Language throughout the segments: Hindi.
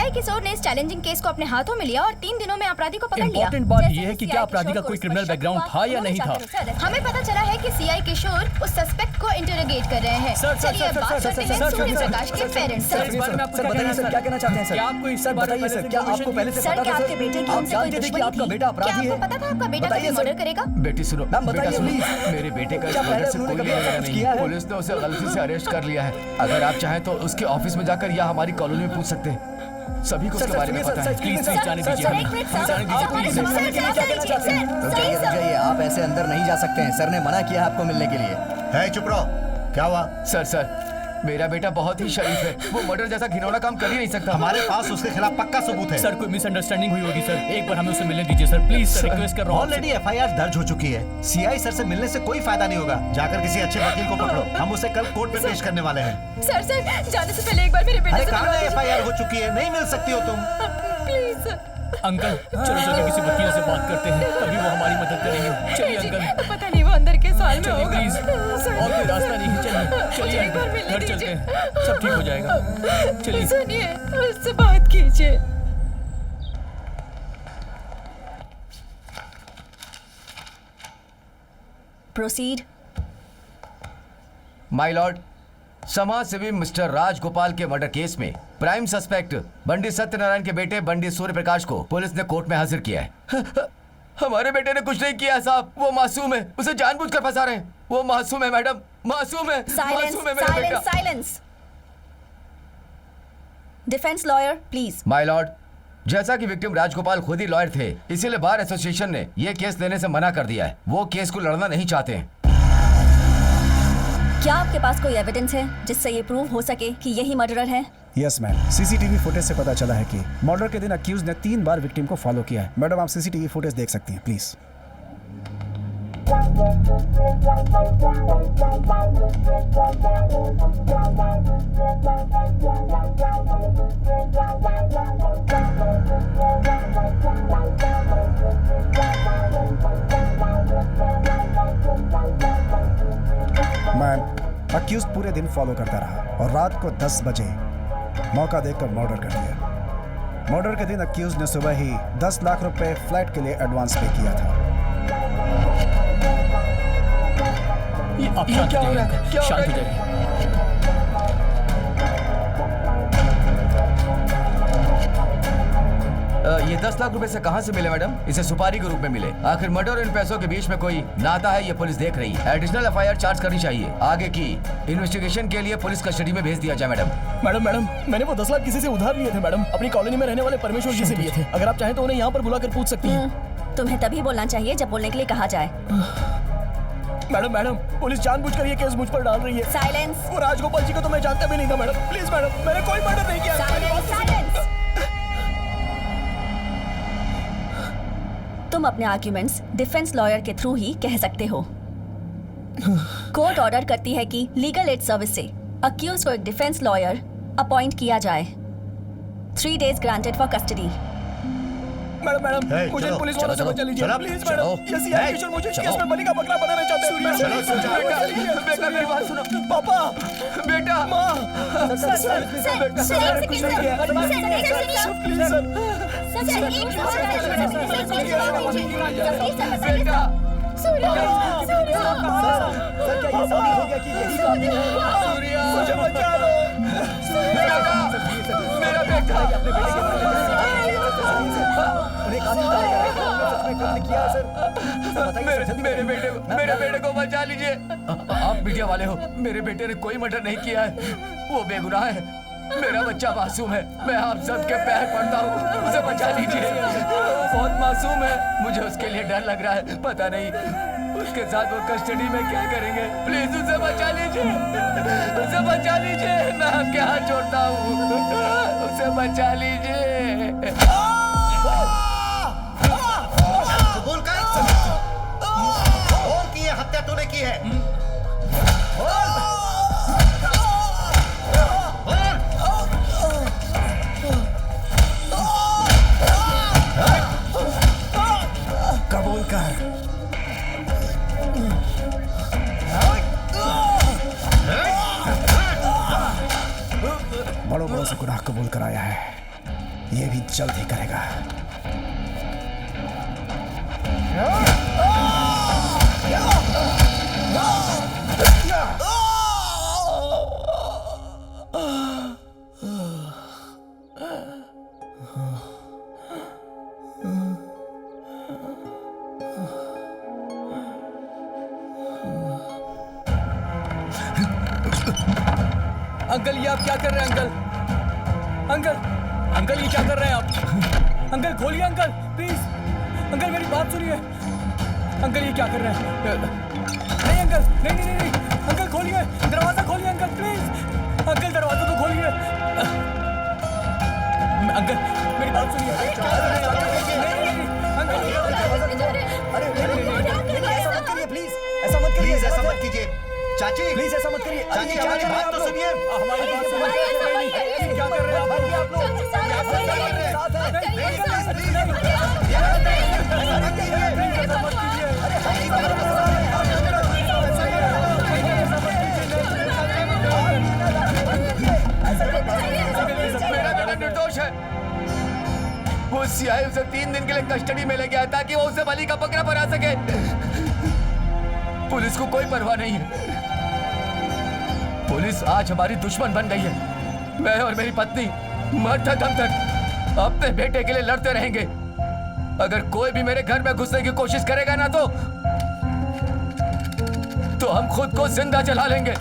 सीआई किशोर ने इस चैलेंजिंग केस को अपने हाथों में लिया और 3 दिनों में अपराधी को पकड़ लिया। इम्पोर्टेंट बात ये है कि क्या अपराधी का कोई क्रिमिनल बैकग्राउंड था या नहीं था। हमें पता चला है कि सीआई किशोर उस सस्पेक्ट को इंटरोगेट कर रहे हैं। चलिए अब बात करते हैं सूर्य प्रकाश के पेरेंट्स से। सर बताइए सर, क्या कहना चाहते हैं सर? क्या आपको इस सर बताइए सर, क्या आपको पहले से पता था आपके बेटे की आप उनसे कोई जानते थे कि दुश्मनी आपका थी? बेटा अपराधी क्या है? आपको पता था आपका बेटा बताइए कभी सर। मर्डर करेगा? बेटी सुनो, मैम, बेटा बताइए सुनो, प्लीज। मेरे बेटे का क्या इस पहले मर्डर से उन्होंने कोई कभी लेना कुछ नहीं किया है। है? पुलिस ने उसे गलती से अरेस्ट कर लिया है। अगर आप चाहें तो उसके ऑफिस में जाकर या हमारी कॉलोनी में पूछ सकते हैं। सभी को उसके बारे में पता है। प्लीज जाने दीजिए सर, एक मिनट सर, जाने दीजिए हमारे प्लीज। सर, रुकिए रुकिए, आप ऐसे अंदर नहीं जा सकते हैं। सर ने मना किया आपको मिलने के लिए। है चुप रहो। क्या हुआ? सर मेरा बेटा बहुत ही शरीफ है। वो मर्डर जैसा घिनौना काम कर ही नहीं सकता। हमारे पास उसके खिलाफ पक्का सबूत है। सर कोई मिसअंडरस्टैंडिंग हुई होगी सर, एक बार हमें उससे मिलने दीजिए सर, प्लीज सर, रिक्वेस्ट कर रहा हूँ। ऑलरेडी एफआईआर दर्ज हो चुकी है। सीआई सर से मिलने से कोई फायदा नहीं होगा। जाकर किसी अच्छे वकील को पकड़ो, हम उसे कल कोर्ट में पेश करने वाले हैं। सर जाने से पहले एक बार मेरे बेटे अरे से कहाँ मिलवा एफआईआर हो चुकी है, नहीं मिल सकती हो तुम। प्लीज अंकल चलो चलो किसी वकील से बात करते हैं, तभी वो हमारी मदद करेंगे। चलिए अंकल। पता नहीं वो अंदर के साल में चलिए होगा। प्लीज, और कोई रास्ता नहीं है। चलिए मुझे एक बार मिलने घर चलते दीजिए। हैं, सब ठीक हो जाएगा। चलिए सुनिए, उससे बात कीजिए। प्रोसीड। माय लॉर्ड, समाज सेवी मिस्टर राजगोपाल के मर्डर केस में प्राइम सस्पेक्ट बंडी सत्यनारायण के बेटे बंडी सूर्य प्रकाश को पुलिस ने कोर्ट में हाजिर किया है। हमारे बेटे ने कुछ नहीं किया साहब, वो मासूम है। उसे जानबूझकर फंसा रहे हैं। वो मासूम है मैडम, मासूम है। मासूम है मेरा बेटा। Silence. Defence lawyer please. My Lord, जैसा कि विक्टिम राजगोपाल खुद ही लॉयर थे, इसीलिए बार एसोसिएशन ने यह केस लेने से मना कर दिया है। वो केस को लड़ना नहीं चाहते हैं। क्या आपके पास कोई एविडेंस है जिससे ये प्रूव हो सके कि यही मर्डरर है? यस मैम, सीसीटीवी फुटेज से पता चला है कि मर्डर के दिन अक्यूज ने 3 बार विक्टिम को फॉलो किया है। मैडम आप सीसीटीवी फुटेज देख सकती हैं प्लीज। मैम अक्यूज पूरे दिन फॉलो करता रहा और रात को 10 बजे मौका देखकर मर्डर कर दिया। मर्डर के दिन अक्यूज ने सुबह ही 10 लाख रुपए फ्लैट के लिए एडवांस पे किया था। आप शांत हो जाइए, शांत हो जाइए। ये 10 लाख रुपए से कहां से मिले मैडम? इसे सुपारी के रूप में मिले। आखिर मर्डर और इन पैसों के बीच में कोई नाता है, ये पुलिस देख रही है। एडिशनल एफआईआर चार्ज करनी चाहिए। आगे की इन्वेस्टिगेशन के लिए पुलिस कस्टडी में भेज दिया जाए मैडम। मैडम मैंने वो 10 लाख किसी से उधार लिए थे मैडम, अपनी कॉलोनी में रहने वाले परमेश्वर जी से लिए थे। अगर आप चाहें तो उन्हें यहाँ पर बुलाकर पूछ सकती हैं। तुम्हें तभी बोलना चाहिए जब बोलने के लिए कहा जाए। मैडम पुलिस जानबूझकर ये केस मुझ पर डाल रही है। साइलेंस। वो राजगोपाल जी को तो मैं जानता भी नहीं था मैडम। प्लीज मैडम, मैंने कोई मर्डर नहीं किया। साइलेंस। तुम अपने आर्ग्यूमेंट्स डिफेंस लॉयर के थ्रू ही कह सकते हो। कोर्ट ऑर्डर करती है कि लीगल एड सर्विस से अक्यूज को एक डिफेंस लॉयर अपॉइंट किया जाए। 3 days granted for custody. Madam Hey, मुझे चलो, पुलिस वालों से चलो, बचा लीजिए चलो, प्लीज चलो। मैडम। ये सीआई किशोर मुझे इस केस में बलि का बकरा बनाना चाहते हैं। चलो, चलो, बेटा मेरी बात सुनो। पापा, बेटा माँ, सर, कुछ नहीं किया। Please sir. बेटा सर क्या ये साबित हो गया कि यही काम है? सूर्या, मुझे बचा लो। मेरा बेटा। अपने बेटे के बारे में उन्हें कानून का सच में काम किया है सर। बताइए सर, मेरे बेटे को बचा लीजिए। आप मीडिया वाले हो, मेरे बेटे ने कोई मर्डर नहीं किया है। वो बेगुनाह है। मेरा बच्चा मासूम है। मैं आप सबके पैर पड़ता हूँ, उसे बचा लीजिए। बहुत मासूम है, मुझे उसके लिए डर लग रहा है। पता नहीं उसके साथ वो कस्टडी में क्या करेंगे। प्लीज उसे बचा लीजिए, उसे बचा लीजिए। मैं आपके हाथ जोड़ता हूँ, उसे बचा लीजिए। कबूल कर। बोल कि ये हत्या तूने की है। कबूल कर। बड़ों बड़ों से गुनाह कबूल कराया है। ये भी जल्द ही करेगा। अंकल ये आप क्या कर रहे हैं अंकल? अंकल अंकल ये क्या कर रहे हैं आप? अंकल खोलिए अंकल प्लीज। अंकल मेरी बात सुनिए। अंकल ये क्या कर रहे हैं? नहीं अंकल, नहीं नहीं नहीं, नहीं। अंकल खोलिए, दरवाजा खोलिए अंकल प्लीज। अंकल दरवाजा तो खोलिए। अंकल मेरी बात सुनिए। प्लीज ऐसा मत करिए, ऐसा मत कीजिए चाची, प्लीज ऐसा मत करिए। चाची हमारी बात तो सुनिए। हमारी बात सुनिए। क्या कर रहे हैं आप लोग? मेरा बेटा निर्दोष है। वो सीआई उसे 3 दिन के लिए कस्टडी में ले गया ताकि वो उसे बलि का बकरा बना सके। पुलिस को कोई परवाह नहीं है। पुलिस आज हमारी दुश्मन बन गई है। मैं और मेरी पत्नी मरते दम तक अपने बेटे के लिए लड़ते रहेंगे। अगर कोई भी मेरे घर में घुसने की कोशिश करेगा ना तो हम खुद को जिंदा जला लेंगे।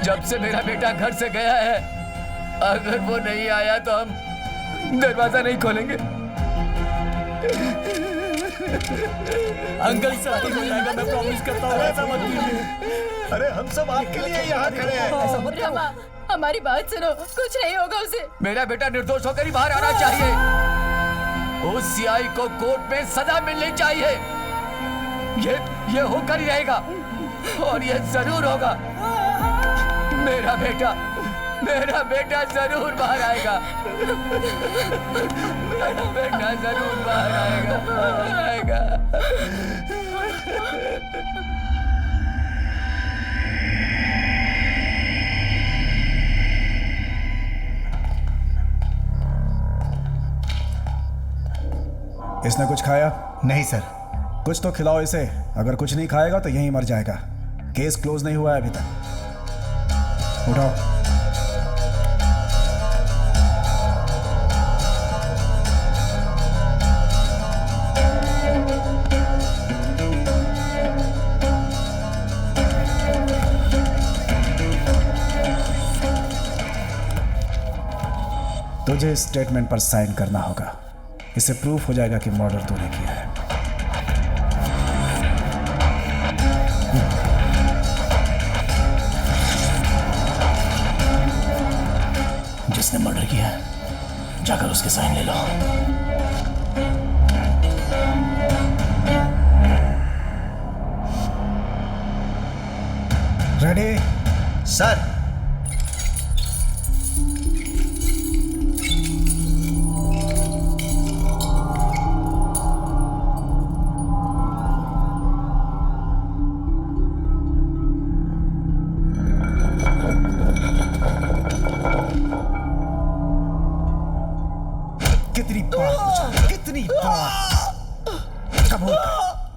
जब से मेरा बेटा घर से गया है, अगर वो नहीं आया तो हम दरवाजा नहीं खोलेंगे। अंकल सब ठीक हो जाएगा, मैं प्रॉमिस करता हूँ। ऐसा मत कीजिए। अरे हम सब आपके लिए यहाँ खड़े हैं। ऐसा मत करो। रमा, हमारी बात सुनो, कुछ नहीं होगा उसे। मेरा बेटा निर्दोष होकर ही बाहर आना चाहिए। उस सीआई को कोर्ट में सजा मिलनी चाहिए। ये होकर ही रहेगा और ये जरूर होगा। मेरा बेटा जरूर बाहर आएगा। मेरा बेटा जरूर बाहर आएगा। इसने कुछ खाया? नहीं सर। कुछ तो खिलाओ इसे। अगर कुछ नहीं खाएगा तो यहीं मर जाएगा। केस क्लोज नहीं हुआ है अभी तक। उठाओ। तुझे इस स्टेटमेंट पर साइन करना होगा। इससे प्रूफ हो जाएगा कि मर्डर तूने किया है। जिसने मर्डर किया है, जाकर उसके साइन ले लो। रेडी? सर कितनी बार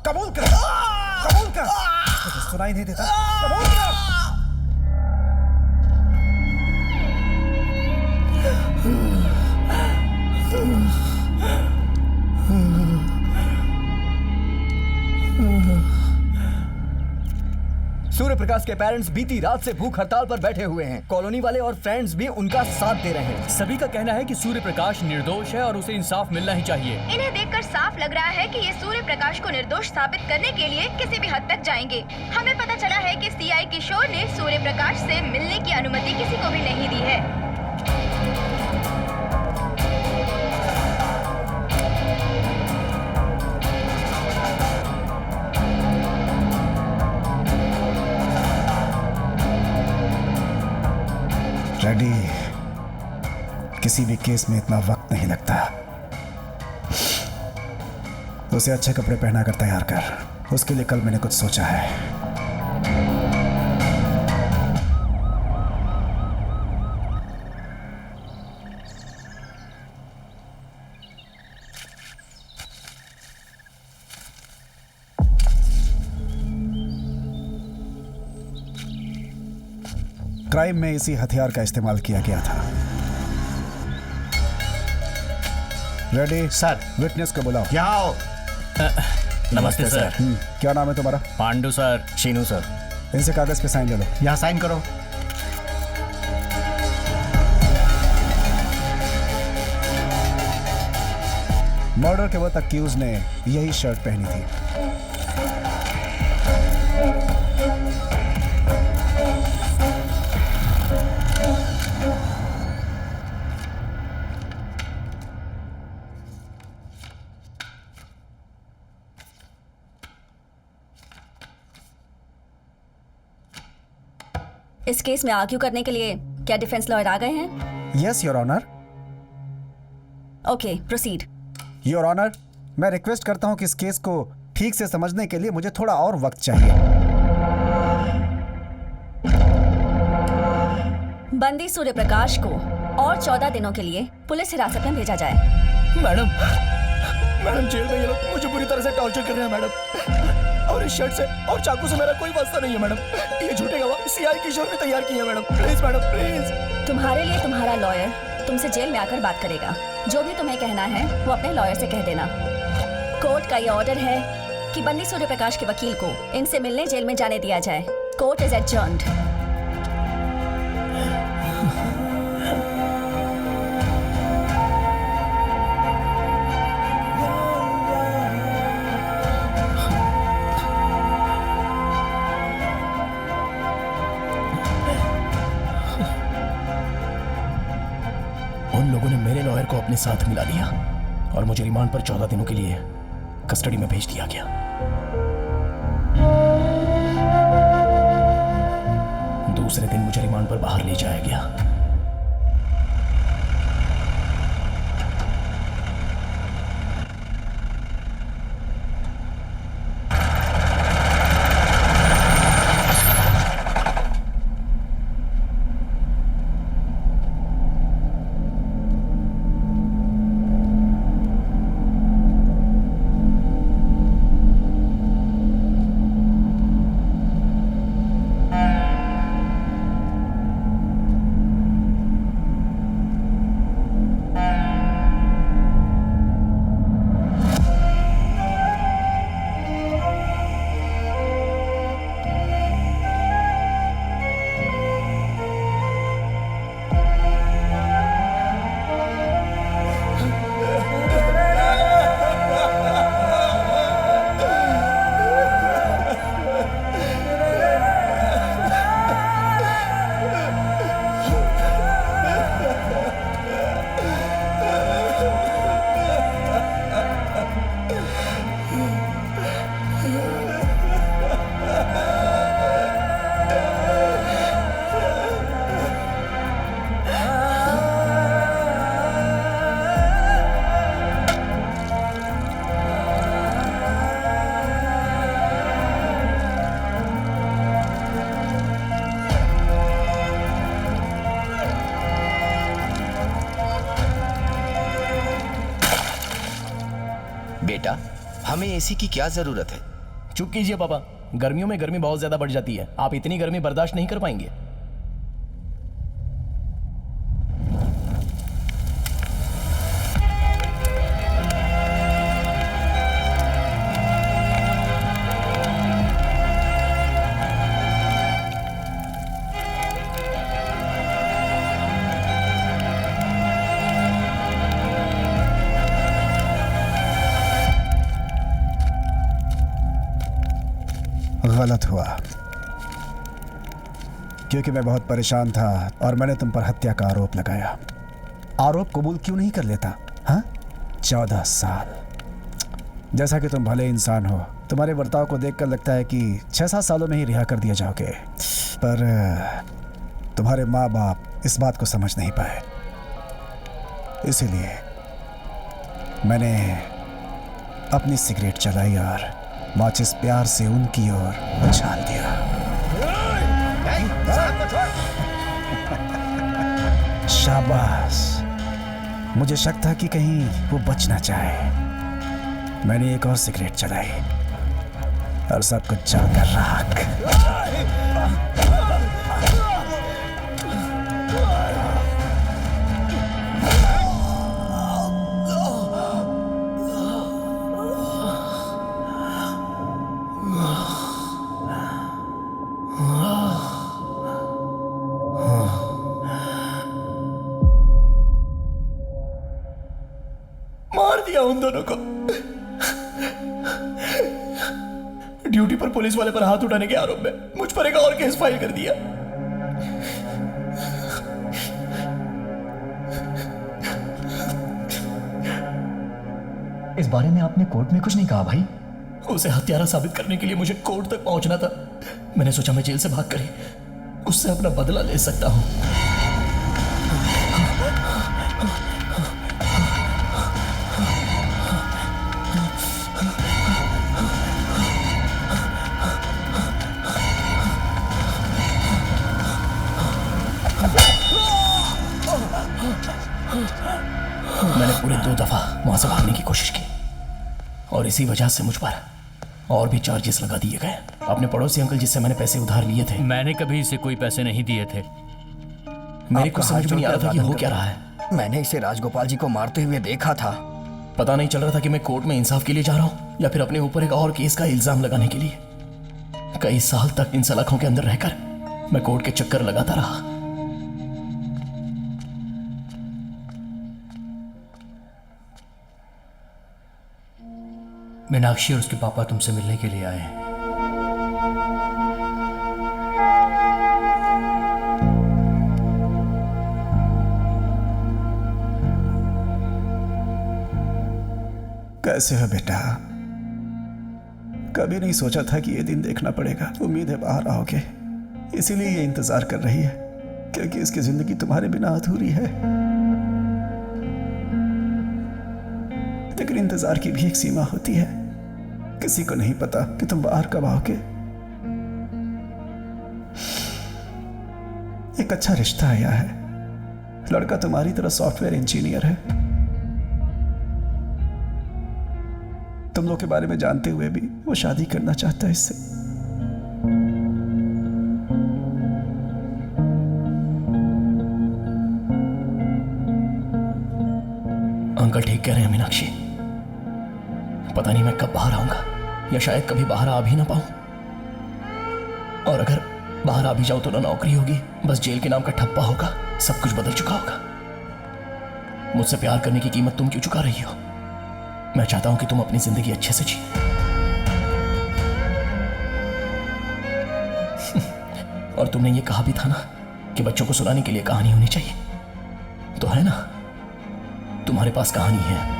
कबूल कर तुझे सुनाई नहीं देता? कबूल कर। सूर्य प्रकाश के पेरेंट्स बीती रात से भूख हड़ताल पर बैठे हुए हैं। कॉलोनी वाले और फ्रेंड्स भी उनका साथ दे रहे हैं। सभी का कहना है कि सूर्य प्रकाश निर्दोष है और उसे इंसाफ मिलना ही चाहिए। इन्हें देखकर साफ लग रहा है कि ये सूर्य प्रकाश को निर्दोष साबित करने के लिए किसी भी हद तक जाएंगे। हमें पता चला है कि सीआई किशोर ने सूर्य प्रकाश से मिलने की अनुमति किसी को भी नहीं दी है। रेडी? किसी भी केस में इतना वक्त नहीं लगता। उसे अच्छे कपड़े पहना कर तैयार कर। उसके लिए कल मैंने कुछ सोचा है। क्राइम में इसी हथियार का इस्तेमाल किया गया था। Ready sir. विटनेस को बुलाओ। यहाँ आओ। नमस्ते सर। क्या नाम है तुम्हारा? पांडु सर। शीनू सर। इनसे कागज पे साइन ले लो। यहाँ साइन करो। मर्डर के वक्त अक्यूज ने यही शर्ट पहनी थी। इस केस में आर्ग्यू करने के लिए क्या डिफेंस लॉयर आ गए हैं? Yes your honour. Okay, proceed. Your honour, मैं रिक्वेस्ट करता हूं कि इस केस को ठीक से समझने के लिए मुझे थोड़ा और वक्त चाहिए। बंदी सूर्य प्रकाश को और 14 दिनों के लिए पुलिस हिरासत में भेजा जाए। मैडम जेल में ये लोग मुझे पूरी तरह से टॉर्चर कर रहे हैं मैडम, और इस शर्ट से और चाकू से मेरा कोई वास्ता नहीं है मैडम। ये झूठे गवाह सीआई किशोर ने तैयार किए हैं मैडम। Please madam, please. तुम्हारे लिए तुम्हारा लॉयर तुमसे जेल में आकर बात करेगा। जो भी तुम्हें कहना है वो अपने लॉयर से कह देना। कोर्ट का ये ऑर्डर है कि बंदी सूर्य प्रकाश के वकील को इनसे मिलने जेल में जाने दिया जाए। Court is adjourned. उन लोगों ने मेरे लॉयर को अपने साथ मिला लिया और मुझे रिमांड पर 14 दिनों के लिए कस्टडी में भेज दिया गया। दूसरे दिन मुझे रिमांड पर बाहर ले जाया गया। बेटा, हमें एसी की क्या जरूरत है? चुप कीजिए पापा, गर्मियों में गर्मी बहुत ज्यादा बढ़ जाती है। आप इतनी गर्मी बर्दाश्त नहीं कर पाएंगे। गलत हुआ, क्योंकि मैं बहुत परेशान था और मैंने तुम पर हत्या का आरोप लगाया। आरोप कबूल क्यों नहीं कर लेता? हाँ, 14 साल। जैसा कि तुम भले इंसान हो, तुम्हारे बर्ताव को देखकर लगता है कि 6-7 सालों में ही रिहा कर दिया जाओगे, पर तुम्हारे माँ बाप इस बात को समझ नहीं पाए। इसीलिए मैंने अपनी सिगरेट जलाई और माचिस प्यार से उनकी ओर उछाल दिया। शाबाश। मुझे शक था कि कहीं वो बचना चाहे। मैंने एक और सिगरेट जलाई और सब कुछ जलकर राख। दिया उन दोनों को। ड्यूटी पर पुलिस वाले पर हाथ उठाने के आरोप में मुझ पर एक और केस फाइल कर दिया। इस बारे में आपने कोर्ट में कुछ नहीं कहा भाई? उसे हत्यारा साबित करने के लिए मुझे कोर्ट तक पहुंचना था। मैंने सोचा मैं जेल से भाग कर ही उससे अपना बदला ले सकता हूं। मैंने पूरे 2 दफा वहां से भागने की कोशिश की और इसी वजह से मुझ पर और भी चार्जेस लगा दिए गए। अपने पड़ोसी अंकल जिससे मैंने पैसे उधार लिए थे, मैंने कभी इसे कोई पैसे नहीं दिए थे। मेरे को समझ में नहीं आ रहा था कि हो क्या रहा है। मैंने इसे राजगोपाल जी को मारते हुए देखा था। पता नहीं चल रहा था कि मैं कोर्ट में इंसाफ के लिए जा रहा हूं या फिर अपने ऊपर एक और केस का इल्जाम लगाने के लिए। कई साल तक इन सलाखों के अंदर रहकर मैं कोर्ट के चक्कर लगाता रहा। मीनाक्षी और उसके पापा तुमसे मिलने के लिए आए हैं। कैसे हो बेटा? कभी नहीं सोचा था कि ये दिन देखना पड़ेगा। उम्मीद है बाहर आओगे, इसीलिए ये इंतजार कर रही है, क्योंकि इसकी जिंदगी तुम्हारे बिना अधूरी है। लेकिन इंतजार की भी एक सीमा होती है। किसी को नहीं पता कि तुम बाहर कब आओगे। एक अच्छा रिश्ता आया है। लड़का तुम्हारी तरह सॉफ्टवेयर इंजीनियर है। तुम लोग के बारे में जानते हुए भी वो शादी करना चाहता है इससे। अंकल ठीक कह रहे हैं मीनाक्षी। पता नहीं मैं कब बाहर आऊंगा या शायद कभी बाहर आ भी ना पाऊं। और अगर बाहर आ भी जाऊं तो ना नौकरी होगी, बस जेल के नाम का ठप्पा होगा। सब कुछ बदल चुका होगा। मुझसे प्यार करने की कीमत तुम क्यों चुका रही हो? मैं चाहता हूं कि तुम अपनी जिंदगी अच्छे से जी। और तुमने ये कहा भी था ना कि बच्चों को सुनाने के लिए कहानी होनी चाहिए, तो है ना? तुम्हारे पास कहानी है।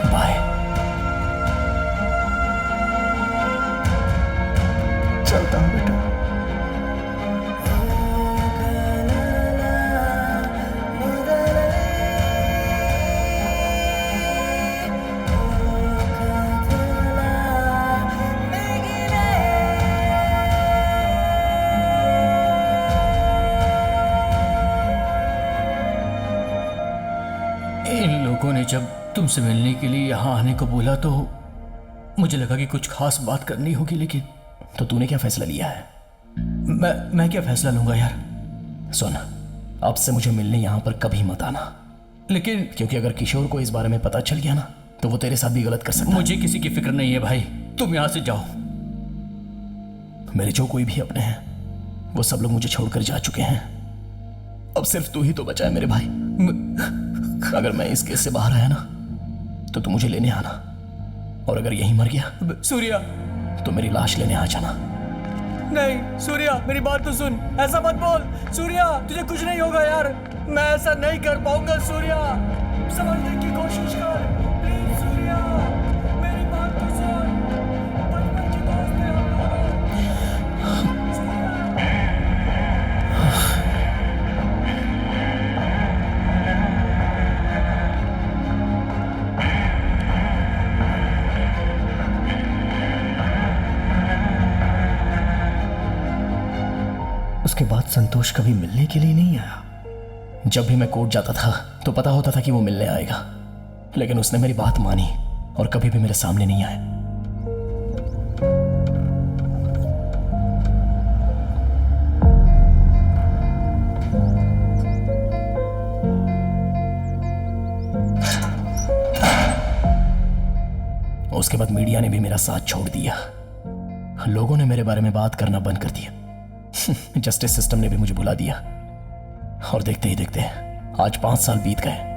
बाय। चलता हूं बेटा। जब तुमसे मिलने के लिए यहाँ आने को बोला तो मुझे लगा कि कुछ खास बात करनी होगी, लेकिन तो तूने क्या फैसला लिया है? मैं क्या फैसला लूंगा यार? सुन, अब से मुझे मिलने यहाँ पर कभी मत आना। लेकिन क्योंकि अगर किशोर को इस बारे में पता चल गया ना तो वो तेरे साथ भी गलत कर सकता है। मुझे किसी की फिक्र नहीं है भाई, तुम यहाँ से जाओ। मेरे जो कोई भी अपने हैं वो सब लोग मुझे छोड़कर जा चुके हैं। अब सिर्फ तू ही तो बचा है मेरे भाई। अगर मैं इस केस से बाहर आया ना तो तू मुझे लेने आना, और अगर यहीं मर गया सूर्या तो मेरी लाश लेने आ जाना। नहीं सूर्या, मेरी बात तो सुन, ऐसा मत बोल। सूर्या तुझे कुछ नहीं होगा यार, मैं ऐसा नहीं कर पाऊंगा। सूर्या समझने की कोशिश कर प्लीज। सूर्या मेरी बात तो सुन, बचपन के दोस्त हैं हम लोग। उसके बाद संतोष कभी मिलने के लिए नहीं आया। जब भी मैं कोर्ट जाता था तो पता होता था कि वो मिलने आएगा, लेकिन उसने मेरी बात मानी और कभी भी मेरे सामने नहीं आया। उसके बाद मीडिया ने भी मेरा साथ छोड़ दिया। लोगों ने मेरे बारे में बात करना बंद कर दिया। जस्टिस सिस्टम ने भी मुझे भुला दिया। और देखते ही देखते आज 5 साल बीत गए।